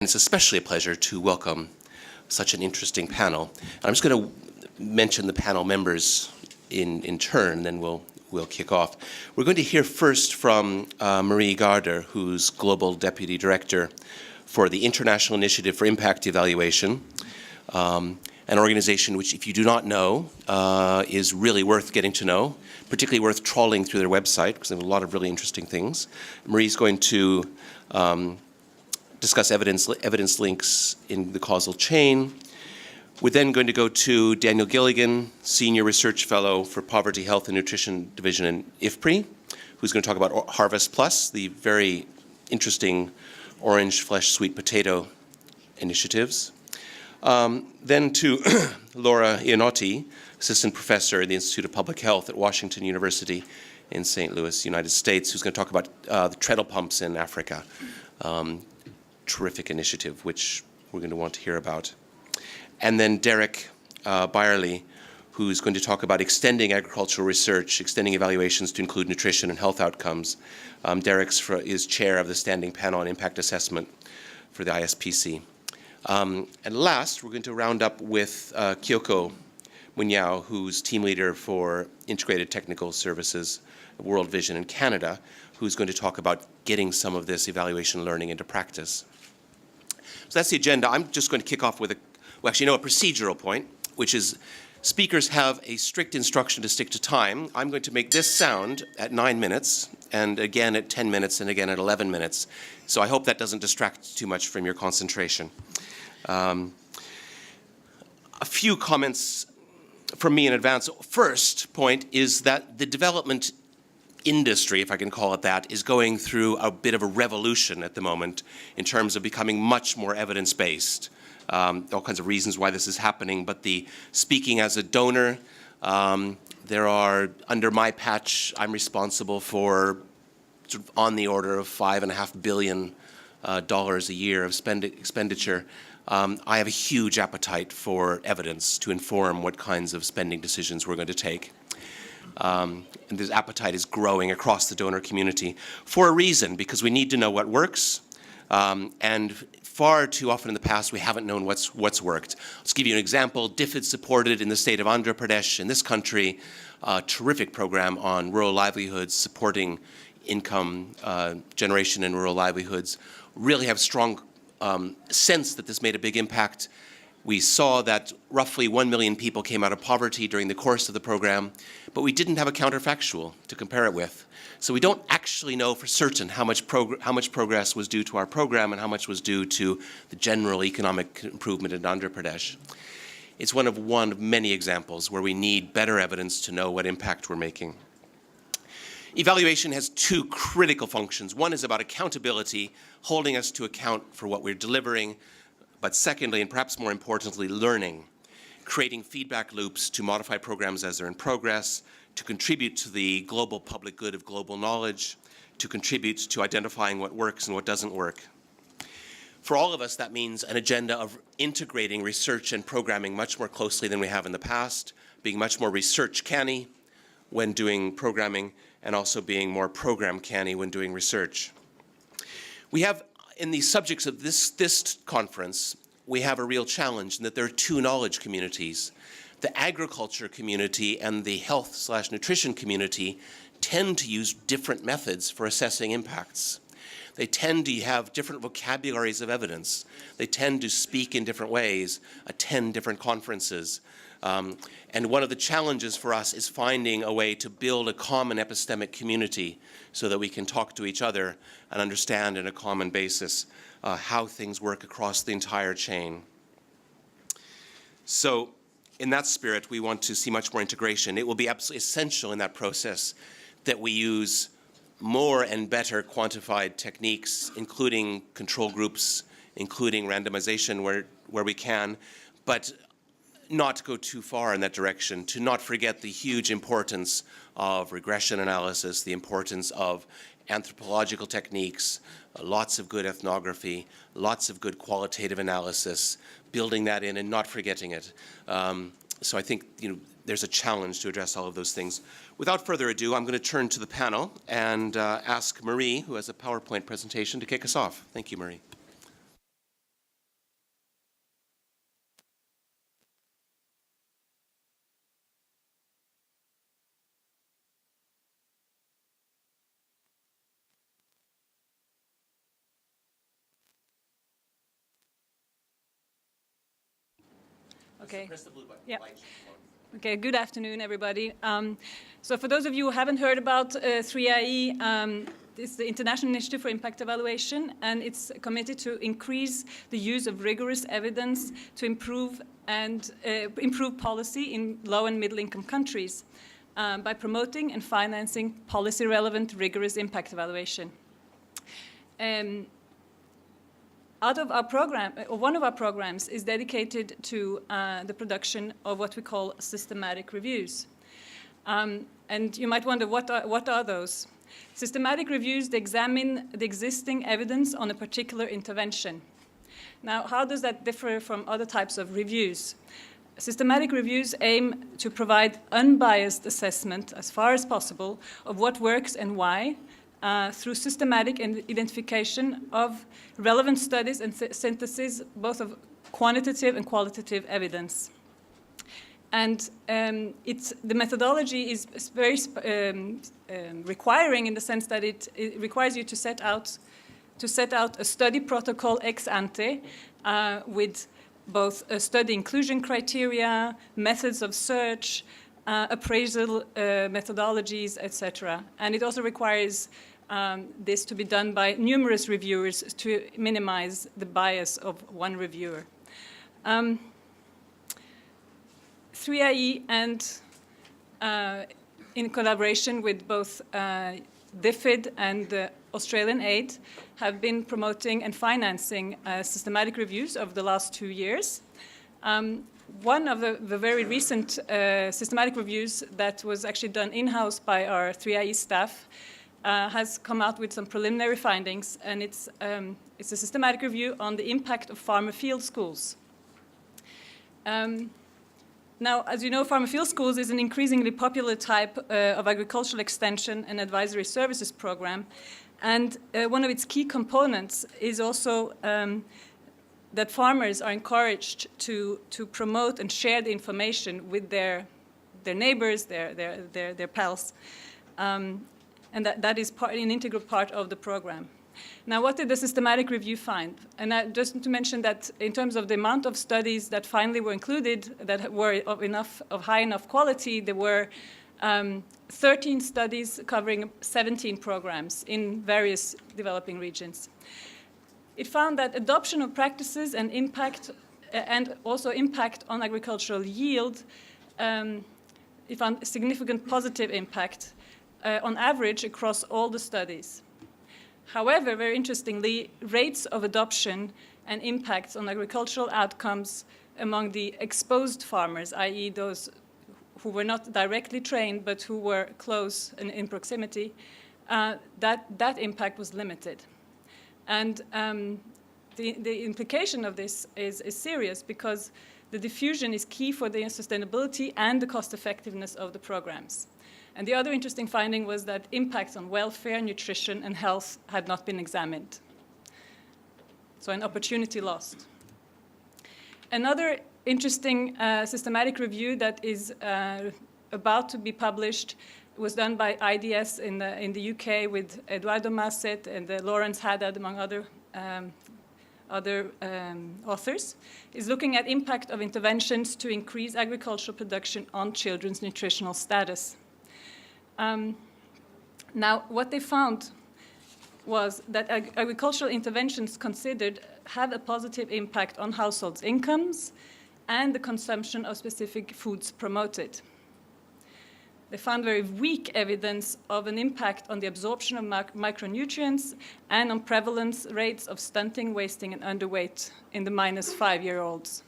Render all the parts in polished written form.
It's especially a pleasure to welcome such an interesting panel. And I'm just going to mention the panel members in turn, then we'll kick off. We're going to hear first from Marie Garder, who's Global Deputy Director for the International Initiative for Impact Evaluation, an organization which, if you do not know, is really worth getting to know, particularly worth trawling through their website, because they have a lot of really interesting things. Marie's going to discuss evidence links in the causal chain. We're then going to go to Daniel Gilligan, Senior Research Fellow for Poverty, Health and Nutrition Division in IFPRI, who's going to talk about Harvest Plus, the very interesting orange flesh sweet potato initiatives. Then to Laura Iannotti, Assistant Professor at the Institute of Public Health at Washington University in St. Louis, United States, who's going to talk about the treadle pumps in Africa. Terrific initiative, which we're going to want to hear about. And then Derek Byerly, who's going to talk about extending agricultural research, extending evaluations to include nutrition and health outcomes. Derek is chair of the Standing Panel on Impact Assessment for the ISPC. And last, we're going to round up with Kyoko Munyao, who's team leader for Integrated Technical Services, World Vision in Canada, who's going to talk about getting some of this evaluation learning into practice. So that's the agenda. I'm just going to kick off with a procedural point, which is speakers have a strict instruction to stick to time. I'm going to make this sound at 9 minutes, and again at 10 minutes, and again at 11 minutes. So I hope that doesn't distract too much from your concentration. A few comments from me in advance. First point is that the development industry, if I can call it that, is going through a bit of a revolution at the moment in terms of becoming much more evidence-based. All kinds of reasons why this is happening, but speaking as a donor, there are, under my patch, I'm responsible for sort of on the order of $5.5 billion a year of expenditure. I have a huge appetite for evidence to inform what kinds of spending decisions we're going to take. And this appetite is growing across the donor community for a reason, because we need to know what works, and far too often in the past we haven't known what's worked. Let's give you an example. DFID supported in the state of Andhra Pradesh in this country a terrific program on rural livelihoods, supporting income generation in rural livelihoods. Really have strong sense that this made a big impact. We saw that roughly 1 million people came out of poverty during the course of the program, but we didn't have a counterfactual to compare it with. So we don't actually know for certain how much progress was due to our program and how much was due to the general economic improvement in Andhra Pradesh. It's one of many examples where we need better evidence to know what impact we're making. Evaluation has two critical functions. One is about accountability, holding us to account for what we're delivering, but secondly, and perhaps more importantly, learning, creating feedback loops to modify programs as they're in progress, to contribute to the global public good of global knowledge, to contribute to identifying what works and what doesn't work. For all of us, that means an agenda of integrating research and programming much more closely than we have in the past, being much more research canny when doing programming, and also being more program canny when doing research. We have, in the subjects of this conference, we have a real challenge in that there are two knowledge communities. The agriculture community and the health/nutrition community tend to use different methods for assessing impacts. They tend to have different vocabularies of evidence. They tend to speak in different ways, attend different conferences. And one of the challenges for us is finding a way to build a common epistemic community so that we can talk to each other and understand on a common basis how things work across the entire chain. So in that spirit, we want to see much more integration. It will be absolutely essential in that process that we use more and better quantified techniques, including control groups, including randomization where we can, but not go too far in that direction, to not forget the huge importance of regression analysis, the importance of anthropological techniques, lots of good ethnography, lots of good qualitative analysis, building that in and not forgetting it. So I think there's a challenge to address all of those things. Without further ado, I'm going to turn to the panel and ask Marie, who has a PowerPoint presentation, to kick us off. Thank you, Marie. Okay. Press the blue button. Yeah. Light. Okay, good afternoon, everybody. So for those of you who haven't heard about 3IE, it's the International Initiative for Impact Evaluation, and it's committed to increase the use of rigorous evidence to improve policy in low and middle income countries by promoting and financing policy-relevant rigorous impact evaluation. Out of our program, or one of our programs is dedicated to the production of what we call systematic reviews. And you might wonder, what are those? Systematic reviews, they examine the existing evidence on a particular intervention. Now, how does that differ from other types of reviews? Systematic reviews aim to provide unbiased assessment, as far as possible, of what works and why, through systematic identification of relevant studies and synthesis, both of quantitative and qualitative evidence. And the methodology is very requiring in the sense that it requires you to set out a study protocol ex ante with both study inclusion criteria, methods of search, appraisal methodologies, etc. And it also requires this to be done by numerous reviewers to minimize the bias of one reviewer. 3IE and in collaboration with both DFID and Australian Aid have been promoting and financing systematic reviews over the last 2 years. One of the very recent systematic reviews that was actually done in-house by our 3IE staff has come out with some preliminary findings, and it's a systematic review on the impact of farmer field schools. Now, as you know, farmer field schools is an increasingly popular type of agricultural extension and advisory services program, and one of its key components is also that farmers are encouraged to promote and share the information with their neighbors, their pals. And that is an integral part of the program. Now, what did the systematic review find? And just to mention that in terms of the amount of studies that finally were included that were of high enough quality, there were 13 studies covering 17 programs in various developing regions. It found that adoption of practices and impact, and also impact on agricultural yield, it found a significant positive impact on average across all the studies. However, very interestingly, rates of adoption and impacts on agricultural outcomes among the exposed farmers, i.e. those who were not directly trained but who were close and in proximity, that impact was limited. And the implication of this is serious because the diffusion is key for the sustainability and the cost effectiveness of the programs. And the other interesting finding was that impacts on welfare, nutrition, and health had not been examined. So an opportunity lost. Another interesting systematic review that is about to be published was done by IDS in the UK with Eduardo Masset and Lawrence Haddad, among other authors, is looking at impact of interventions to increase agricultural production on children's nutritional status. Now, what they found was that agricultural interventions considered have a positive impact on households' incomes and the consumption of specific foods promoted. They found very weak evidence of an impact on the absorption of micronutrients and on prevalence rates of stunting, wasting, and underweight in the -5-year-olds.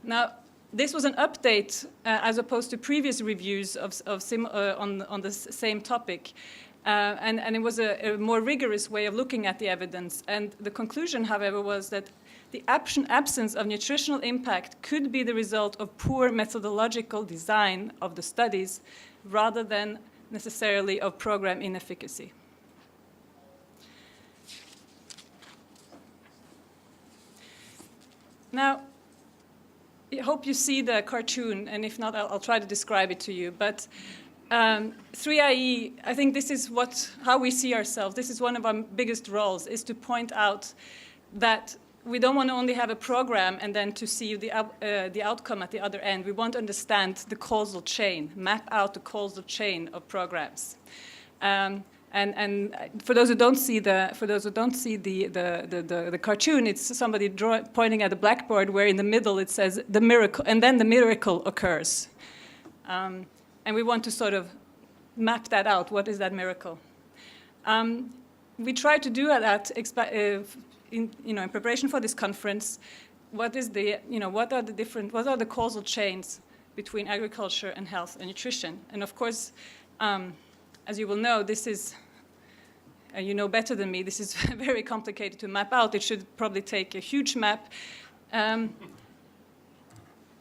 Now, this was an update as opposed to previous reviews on the same topic. And it was a more rigorous way of looking at the evidence. And the conclusion, however, was that the absence of nutritional impact could be the result of poor methodological design of the studies rather than necessarily of program inefficacy. Now, I hope you see the cartoon, and if not, I'll try to describe it to you. But 3IE, I think this is how we see ourselves. This is one of our biggest roles, is to point out that we don't want to only have a program and then to see the outcome at the other end. We want to understand the causal chain, map out the causal chain of programs. And for those who don't see the cartoon, it's somebody pointing at the blackboard where in the middle it says the miracle, and then the miracle occurs. And we want to sort of map that out. What is that miracle? We try to do that in preparation for this conference. What are the causal chains between agriculture and health and nutrition? And of course, as you will know, this is, you know better than me, this is very complicated to map out. It should probably take a huge map.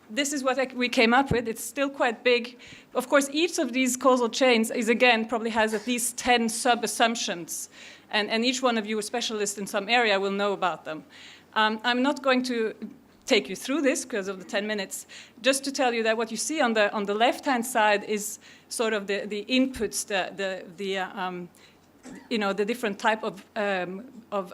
This is what we came up with. It's still quite big. Of course, each of these causal chains is, again, probably has at least 10 sub-assumptions. And each one of you, a specialist in some area, will know about them. I'm not going to take you through this because of the 10 minutes, just to tell you that what you see on the left-hand side is sort of the inputs, the different type of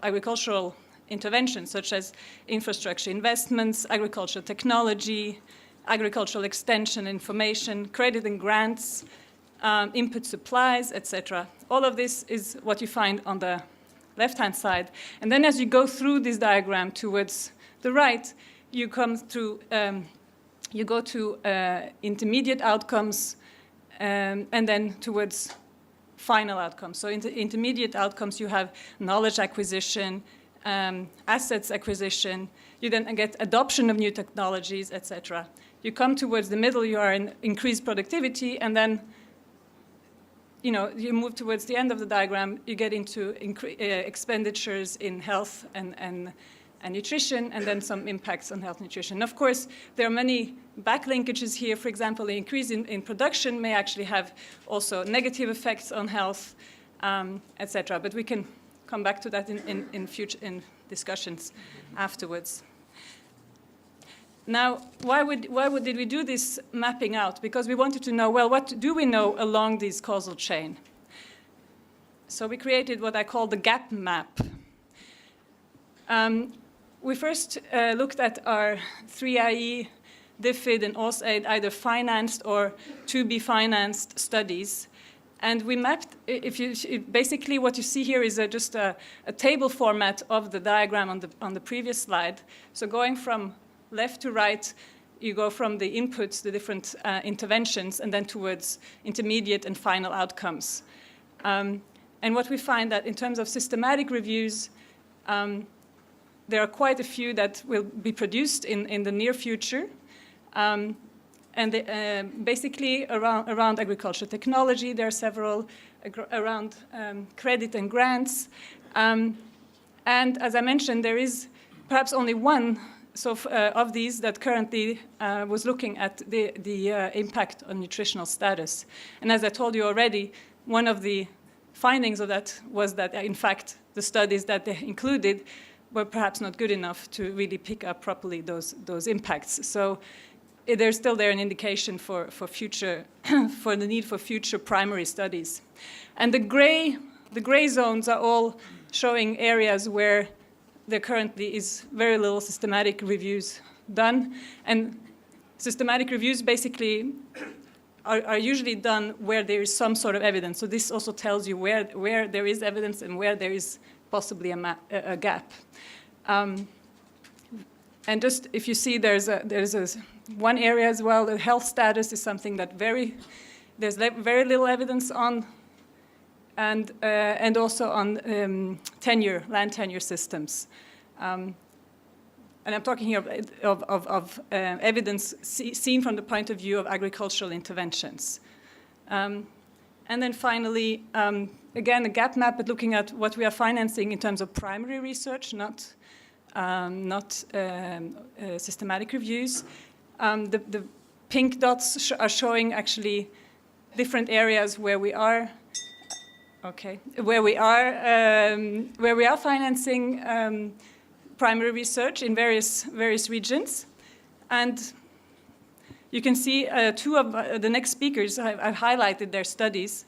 agricultural interventions, such as infrastructure investments, agricultural technology, agricultural extension, information, credit and grants, input supplies, etc. All of this is what you find on the left-hand side. And then as you go through this diagram towards the right, you come through, you go to intermediate outcomes and then towards final outcomes. So in the intermediate outcomes, you have knowledge acquisition, assets acquisition, you then get adoption of new technologies, etc. You come towards the middle, you are in increased productivity, and then you move towards the end of the diagram, you get into expenditures in health and nutrition, and then some impacts on health and nutrition. Of course, there are many backlinkages here. For example, the increase in production may actually have also negative effects on health, etc. But we can come back to that in future discussions afterwards. Now, did we do this mapping out? Because we wanted to know, well, what do we know along this causal chain? So we created what I call the gap map. We first looked at our 3IE, DFID, and AusAid, either financed or to be financed studies. And we mapped, basically what you see here is just a table format of the diagram on the previous slide. So going from left to right, you go from the inputs, the different interventions, and then towards intermediate and final outcomes. And what we find that in terms of systematic reviews, there are quite a few that will be produced in the near future. And basically around agricultural technology, there are several around credit and grants. And as I mentioned, there is perhaps only one of these that currently was looking at the impact on nutritional status. And as I told you already, one of the findings of that was that, in fact, the studies that they included were perhaps not good enough to really pick up properly those impacts. So there's still an indication for future, for the need for future primary studies. And the gray zones are all showing areas where there currently is very little systematic reviews done. And systematic reviews basically are usually done where there is some sort of evidence. So this also tells you where there is evidence and where there is possibly a gap. And just if you see, there's one area as well. The health status is something that there's very little evidence on, and also on land tenure systems. And I'm talking here of evidence seen from the point of view of agricultural interventions. And then finally, again, a gap map, but looking at what we are financing in terms of primary research, not systematic reviews. The pink dots are showing actually different areas where we are. Where we are financing primary research in various regions, and you can see two of the next speakers. I've highlighted their studies,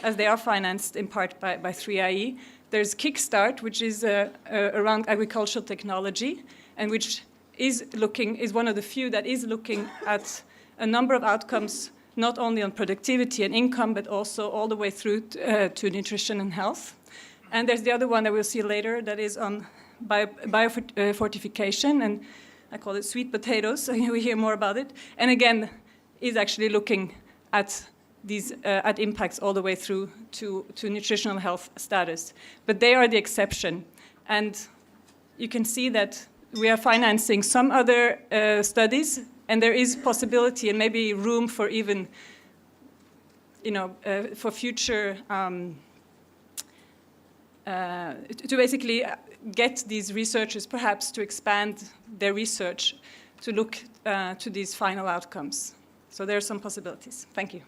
as they are financed in part by 3IE. There's Kickstart, which is around agricultural technology, and which is one of the few that is looking at a number of outcomes, not only on productivity and income, but also all the way through to nutrition and health. And there's the other one that we'll see later that is on biofortification, and I call it sweet potatoes, so we hear more about it. And again, is actually looking at these at impacts all the way through to nutritional health status. But they are the exception. And you can see that we are financing some other studies, and there is possibility and maybe room for even, for future, to basically get these researchers perhaps to expand their research to look to these final outcomes. So there are some possibilities. Thank you.